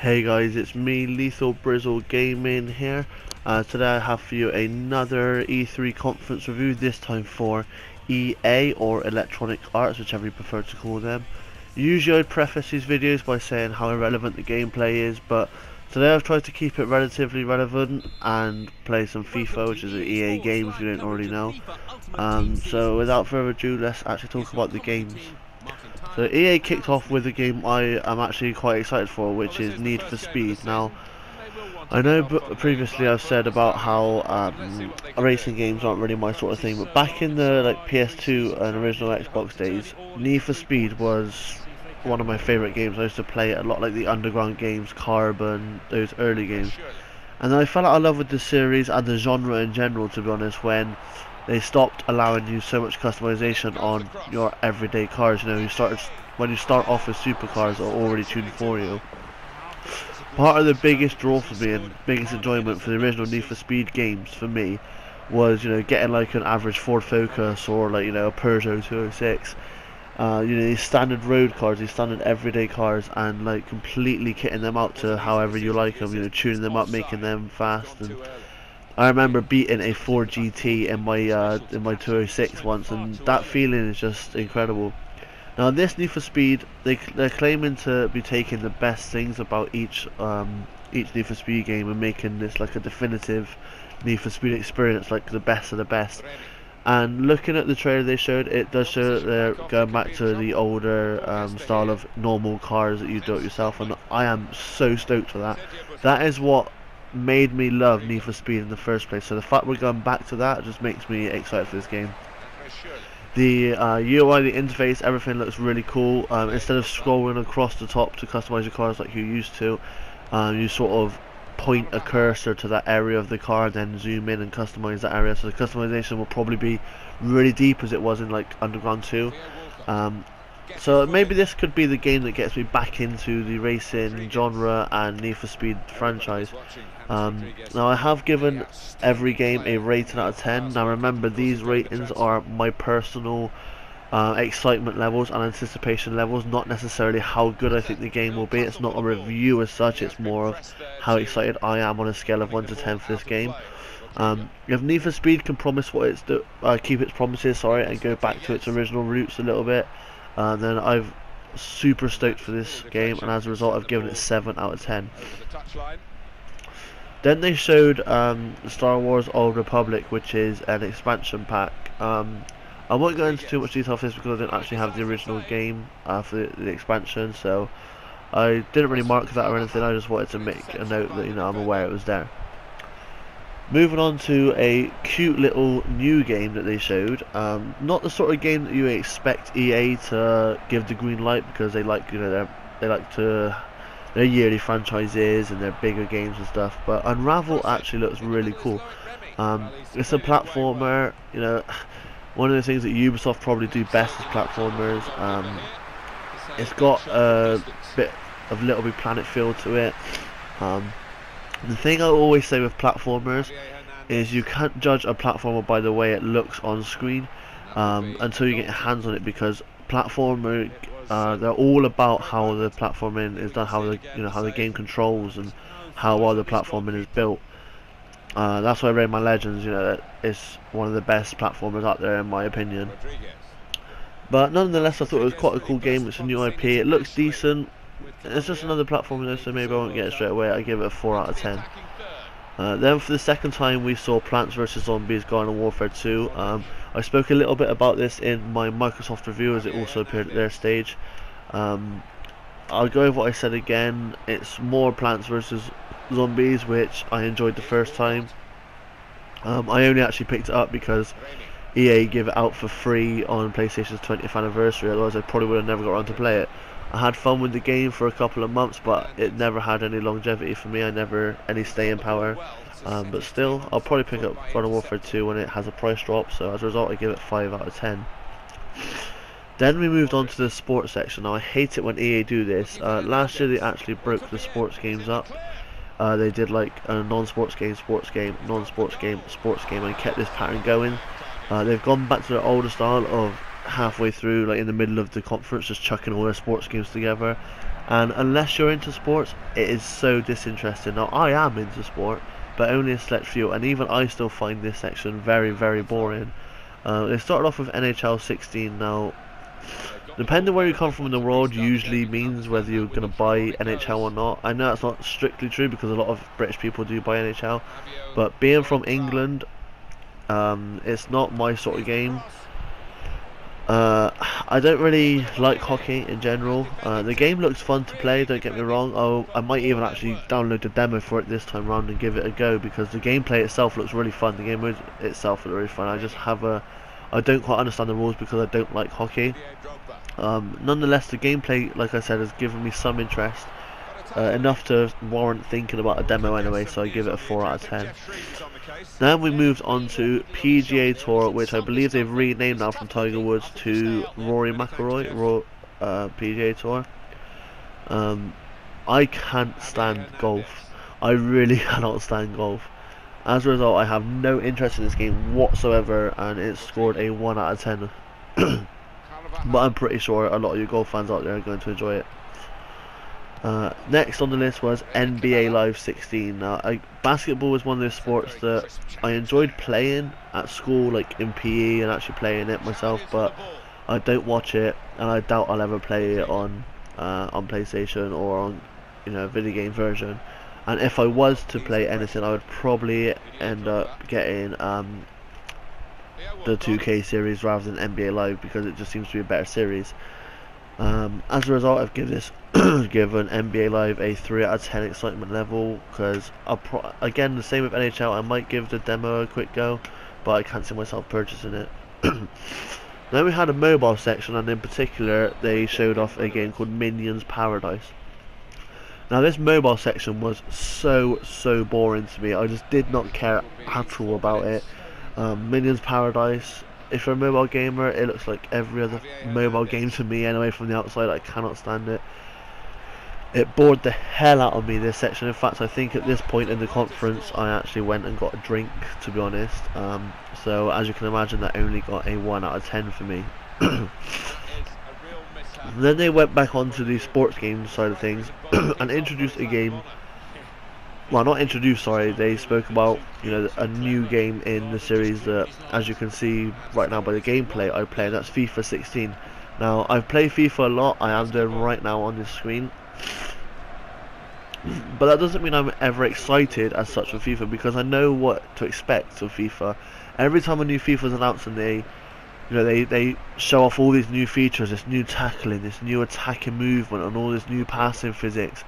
Hey guys, it's me, Lethal Brizzle Gaming here. Today I have for you another E3 conference review, this time for EA or Electronic Arts, whichever you prefer to call them. Usually I'd preface these videos by saying how irrelevant the gameplay is, but today I've tried to keep it relatively relevant and play some Fifa, which is an EA game if you don't already know. So without further ado, let's actually talk about the games. So EA kicked off with a game I am actually quite excited for, which is Need for Speed. Now, I know previously I've said about how racing games aren't really my sort of thing, but back in the PS2 and original Xbox days, Need for Speed was one of my favourite games. I used to play it a lot, like the Underground games, Carbon, those early games. And then I fell out of love with the series and the genre in general, to be honest, when they stopped allowing you so much customization on your everyday cars. You know, when you start off with supercars that are already tuned for you. Part of the biggest draw for me and biggest enjoyment for the original Need for Speed games for me was, you know, getting like an average Ford Focus or like, you know, a Peugeot 206. You know, these standard road cars, these standard everyday cars, and like completely kitting them out to however you like them. You know, tuning them up, making them fast. And I remember beating a Ford GT in my 206 once, and that feeling is just incredible. Now, this Need for Speed, they're claiming to be taking the best things about each Need for Speed game and making this like a definitive Need for Speed experience, like the best of the best. And looking at the trailer they showed, it does show that they're going back to the older style of normal cars that you do it yourself, and I am so stoked for that. That is what made me love Need for Speed in the first place, so the fact we're going back to that just makes me excited for this game. The UI, the interface, everything looks really cool. Instead of scrolling across the top to customize your cars like you used to, you sort of point a cursor to that area of the car, then zoom in and customize that area. So the customization will probably be really deep as it was in like Underground 2. So maybe this could be the game that gets me back into the racing genre and Need for Speed franchise. Now I have given every game a rating out of 10. Now remember, these ratings are my personal excitement levels and anticipation levels, not necessarily how good I think the game will be. It's not a review as such, it's more of how excited I am on a scale of 1 to 10 for this game. If Need for Speed can promise what it's keep its promises, and go back to its original roots a little bit, then I'm super stoked for this game, and as a result I've given it 7 out of 10. Then they showed Star Wars Old Republic, which is an expansion pack. I won't go into too much detail for this because I didn't actually have the original game for the expansion, so I didn't really mark that or anything. I just wanted to make a note that, you know, I'm aware it was there. Moving on to a cute little new game that they showed. Not the sort of game that you expect EA to give the green light, because they like, you know, they like to their yearly franchises and their bigger games and stuff. But Unravel actually looks really cool. It's a platformer. You know, one of the things that Ubisoft probably do best is platformers. It's got a bit of Little Big Planet feel to it. The thing I always say with platformers is you can't judge a platformer by the way it looks on screen until you get your hands on it, because platformer they're all about how the platforming is done, how the game controls and how well the platforming is built. That's why Rayman Legends, you know, is one of the best platformers out there in my opinion. But nonetheless, I thought it was quite a cool game. It's a new IP. It looks decent. It's just another platformer, so maybe I won't get it straight away. I give it a 4 out of 10. Then for the second time we saw Plants vs Zombies Garden Warfare 2. I spoke a little bit about this in my Microsoft review, as it also appeared at their stage. I'll go over what I said again. It's more Plants vs Zombies, which I enjoyed the first time. I only actually picked it up because EA gave it out for free on PlayStation's 20th anniversary, otherwise I probably would have never got around to play it. I had fun with the game for a couple of months, but it never had any longevity for me. I never any staying power. But still, I'll probably pick up Garden Warfare 2 when it has a price drop, so as a result I give it 5 out of 10. Then we moved on to the sports section. Now I hate it when EA do this. Last year they actually broke the sports games up. They did like a non-sports game, sports game, non-sports game, sports game, and kept this pattern going. They've gone back to their older style of halfway through, like in the middle of the conference, just chucking all their sports games together, and unless you're into sports, it is so disinteresting. Now I am into sport, but only a select few, and even I still find this section very, very boring. They started off with NHL 16. Now, depending where you come from in the world, usually means whether you're going to buy NHL or not. I know that's not strictly true because a lot of British people do buy NHL, but being from England, it's not my sort of game. I don't really like hockey in general. The game looks fun to play, don't get me wrong. Oh, I might even actually download the demo for it this time round and give it a go, because the gameplay itself looks really fun. The game itself is really fun. I don't quite understand the rules because I don't like hockey. Nonetheless, the gameplay, like I said, has given me some interest. Enough to warrant thinking about a demo anyway, so I give it a 4 out of 10. Then we moved on to PGA Tour, which I believe they've renamed now from Tiger Woods to Rory McIlroy, PGA Tour. I can't stand golf. I really cannot stand golf. As a result, I have no interest in this game whatsoever, and it scored a 1 out of 10. But I'm pretty sure a lot of you golf fans out there are going to enjoy it. Next on the list was NBA Live 16. Now, basketball was one of those sports that I enjoyed playing at school, like in PE, and actually playing it myself, but I don't watch it, and I doubt I'll ever play it on PlayStation or on, a video game version. And if I was to play anything, I would probably end up getting the 2K series rather than NBA Live, because it just seems to be a better series. As a result, I've given this given NBA Live a 3 out of 10 excitement level, because again, the same with NHL, I might give the demo a quick go, but I can't see myself purchasing it. Then we had a mobile section, and in particular they showed off a game called Minions Paradise. Now this mobile section was so boring to me. I just did not care at all about it. Minions Paradise, if you're a mobile gamer, it looks like every other mobile game to me anyway from the outside. I cannot stand it. It bored the hell out of me, this section. In fact, I think at this point in the conference I actually went and got a drink, to be honest. So as you can imagine, that only got a 1 out of 10 for me. Then they went back onto the sports games side of things and introduced a game. Well, not introduced, sorry, they spoke about, a new game in the series that, as you can see right now by the gameplay I play, and that's FIFA 16. Now, I've played FIFA a lot, I am doing right now on this screen, but that doesn't mean I'm ever excited as such for FIFA, because I know what to expect of FIFA. Every time a new FIFA is announced and they show off all these new features, this new tackling, this new attacking movement, and all this new passing physics,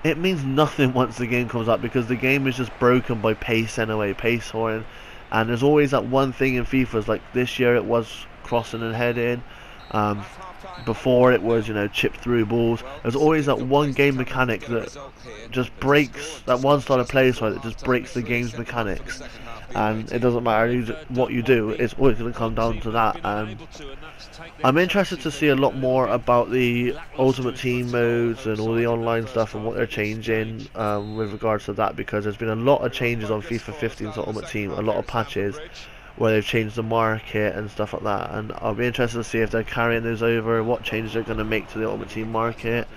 it means nothing once the game comes out, because the game is just broken by pace anyway, pace soaring. And there's always that one thing in FIFA's, like this year it was crossing and heading, before it was chip through balls. There's always that one game mechanic that just breaks, that one style of play style that just breaks the game's mechanics, and it doesn't matter what you do, it's always going to come down to that. And I'm interested to see a lot more about the Ultimate Team modes and all the online stuff and what they're changing with regards to that, because there's been a lot of changes on FIFA 15's Ultimate Team, a lot of patches where they've changed the market and stuff like that, and I'll be interested to see if they're carrying those over, what changes they're going to make to the Ultimate Team market.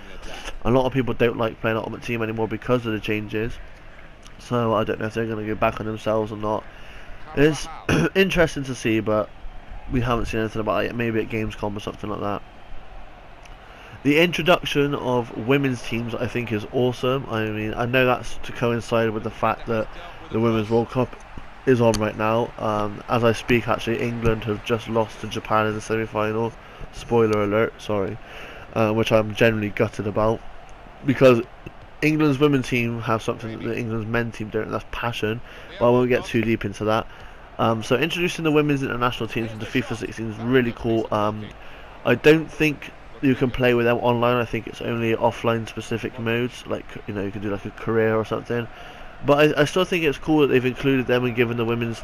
A lot of people don't like playing Ultimate Team anymore because of the changes, so I don't know if they're going to go back on themselves or not. It's interesting to see, but we haven't seen anything about it. Maybe at Gamescom or something like that. The introduction of women's teams I think is awesome. I mean, I know that's to coincide with the fact that the Women's World Cup is on right now. As I speak, actually, England have just lost to Japan in the semi-final. Spoiler alert, sorry. Which I'm generally gutted about, because England's women's team have something that England's men's team don't, and that's passion. But I won't get too deep into that. So introducing the women's international teams into FIFA 16 is really cool. I don't think you can play with them online. I think it's only offline specific modes, like you can do like a career or something. But I still think it's cool that they've included them and given the women's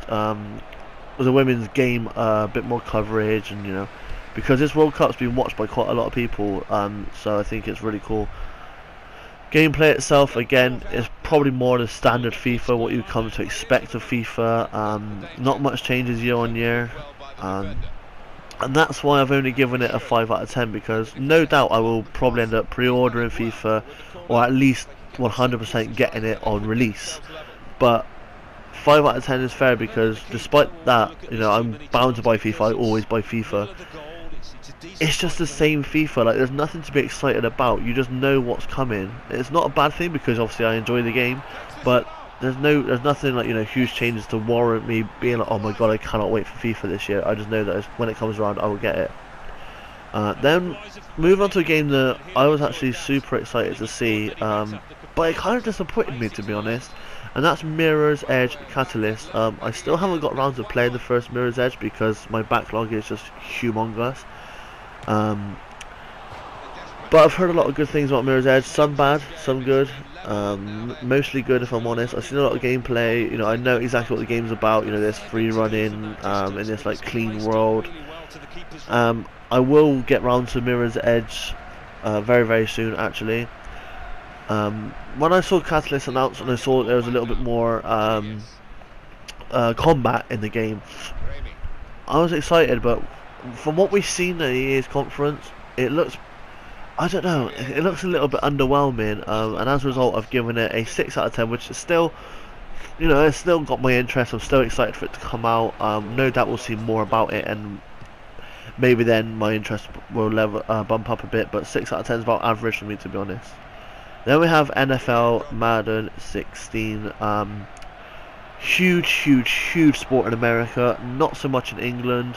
game a bit more coverage, and because this World Cup's been watched by quite a lot of people. So I think it's really cool. Gameplay itself, again, is probably more the standard FIFA, what you come to expect of FIFA. Not much changes year on year. And that's why I've only given it a 5 out of 10, because no doubt I will probably end up pre-ordering FIFA, or at least 100% getting it on release. But 5 out of 10 is fair, because despite that, you know, I'm bound to buy FIFA. I always buy FIFA. It's just the same FIFA. Like, there's nothing to be excited about. You just know what's coming. It's not a bad thing, because obviously I enjoy the game, but there's nothing like, you know, huge changes to warrant me being like, oh my god, I cannot wait for FIFA this year. I just know that when it comes around, I will get it. Then move on to a game that I was actually super excited to see, but it kind of disappointed me, to be honest, and that's Mirror's Edge Catalyst. I still haven't got around to playing the first Mirror's Edge because my backlog is just humongous. But I've heard a lot of good things about Mirror's Edge, some bad, some good, mostly good if I'm honest. I've seen a lot of gameplay, you know, I know exactly what the game's about, you know, there's free running, in this like clean world. I will get round to Mirror's Edge very, very soon actually. When I saw Catalyst announced and I saw there was a little bit more combat in the game, I was excited, but from what we've seen at EA's conference, it looks, I don't know, it looks a little bit underwhelming, and as a result I've given it a 6 out of 10, which is still, you know, it's still got my interest. I'm still excited for it to come out. No doubt we'll see more about it, and maybe then my interest will bump up a bit, but 6 out of 10 is about average for me, to be honest. Then we have NFL Madden 16. Huge sport in America, not so much in England.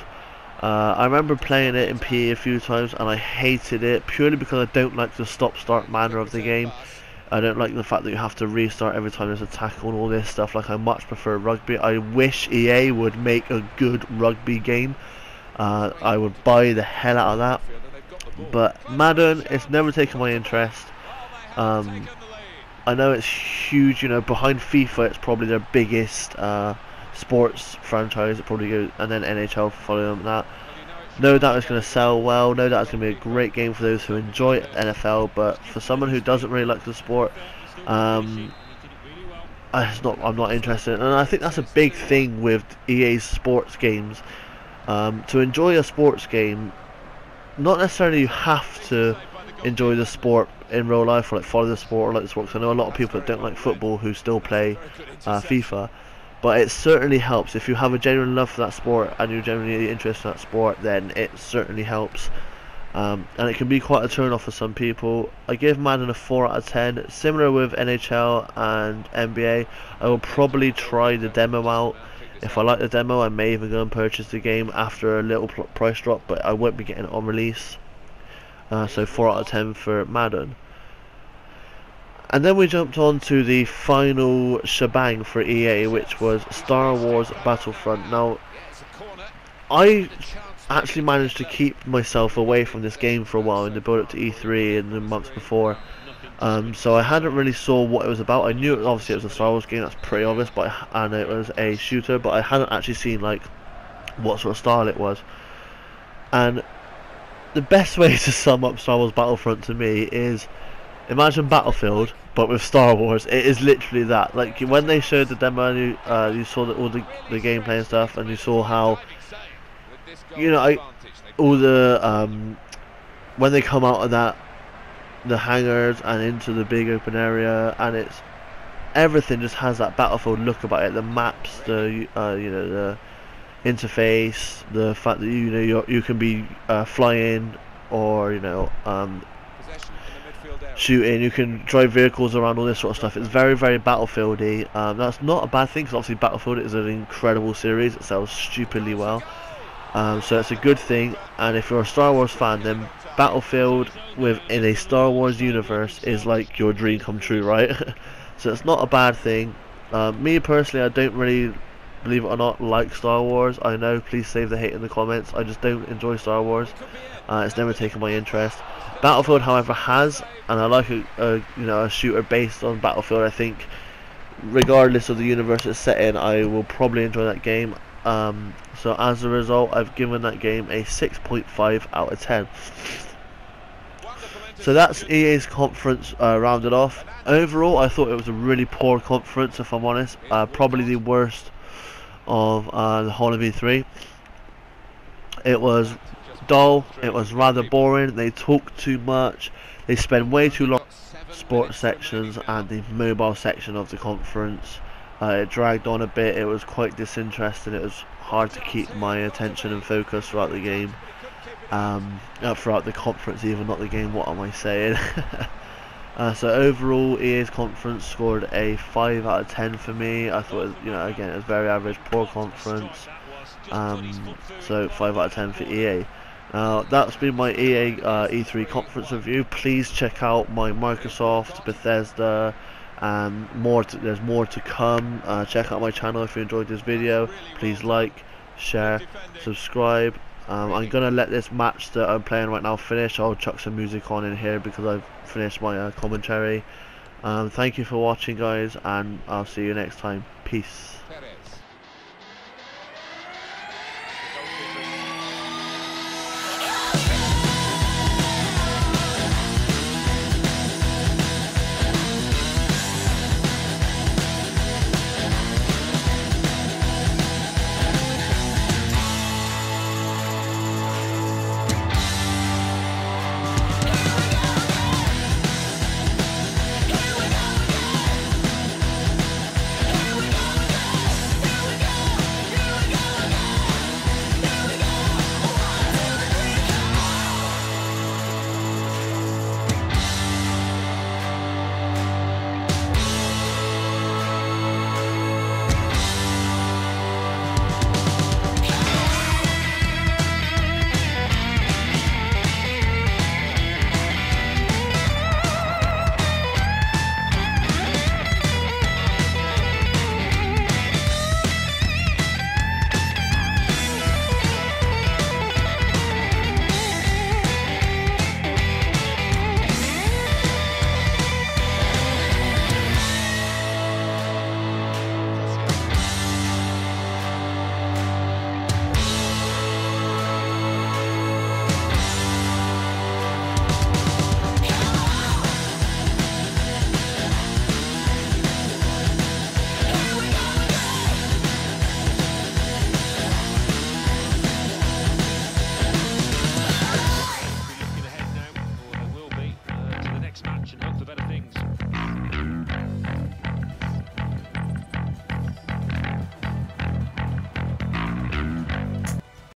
I remember playing it in PE a few times and I hated it purely because I don't like the stop-start manner of the game. I don't like the fact that you have to restart every time there's a tackle and all this stuff. Like, I much prefer rugby. I wish EA would make a good rugby game. I would buy the hell out of that. But Madden, it's never taken my interest. I know it's huge, you know, behind FIFA it's probably their biggest sports franchise. It probably goes, and then NHL following that. No doubt it's going to sell well, no doubt it's going to be a great game for those who enjoy NFL, but for someone who doesn't really like the sport, I'm not interested. And I think that's a big thing with EA's sports games. To enjoy a sports game, not necessarily you have to enjoy the sport in real life, or like follow the sport or like the sport, because I know a lot of people that don't like football who still play FIFA, but it certainly helps. If you have a genuine love for that sport and you're genuinely interested in that sport, then it certainly helps, and it can be quite a turn off for some people. I give Madden a 4 out of 10. Similar with NHL and NBA, I will probably try the demo out. If I like the demo, I may even go and purchase the game after a little price drop, but I won't be getting it on release. So 4 out of 10 for Madden. And then we jumped on to the final shebang for EA, which was Star Wars Battlefront. Now, I actually managed to keep myself away from this game for a while in the build up to E3 and the months before. So I hadn't really saw what it was about. I knew obviously it was a Star Wars game, that's pretty obvious, and it was a shooter, but I hadn't actually seen like what sort of style it was. And the best way to sum up Star Wars Battlefront to me is, imagine Battlefield but with Star Wars. It is literally that. Like, when they showed the demo and you saw all the gameplay and stuff, and you saw how, you know, all the when they come out of that, the hangars and into the big open area, and it's everything just has that Battlefield look about it. The maps, the you know, the interface, the fact that you can be flying, or you know, shooting, you can drive vehicles around, all this sort of stuff. It's very, very Battlefieldy. That's not a bad thing, because obviously Battlefield is an incredible series. It sells stupidly well, so it's a good thing. And if you're a Star Wars fan, then Battlefield in a Star Wars universe is like your dream come true, right? So it's not a bad thing. Me personally, I don't really, believe it or not, like Star Wars. I know, please save the hate in the comments. I just don't enjoy Star Wars. It's never taken my interest. Battlefield, however, has, and I like a shooter based on Battlefield. I think, regardless of the universe it's set in, I will probably enjoy that game. So as a result, I've given that game a 6.5 out of 10. So that's EA's conference rounded off. Overall, I thought it was a really poor conference, if I'm honest. Probably the worst of the whole of E3. It was dull, it was rather boring, they talk too much, they spend way too long on sports sections and the mobile section of the conference. It dragged on a bit, it was quite disinterested, it was hard to keep my attention and focus throughout the game. Throughout the conference even, not the game, what am I saying? So overall, EA's conference scored a 5 out of 10 for me. I thought, again, it was very average, poor conference. So 5 out of 10 for EA. That's been my EA E3 conference review. Please check out my Microsoft, Bethesda, and there's more to come. Check out my channel if you enjoyed this video. Please like, share, subscribe. I'm gonna let this match that I'm playing right now finish. I'll chuck some music on in here because I've finished my commentary. Thank you for watching, guys, and I'll see you next time. Peace.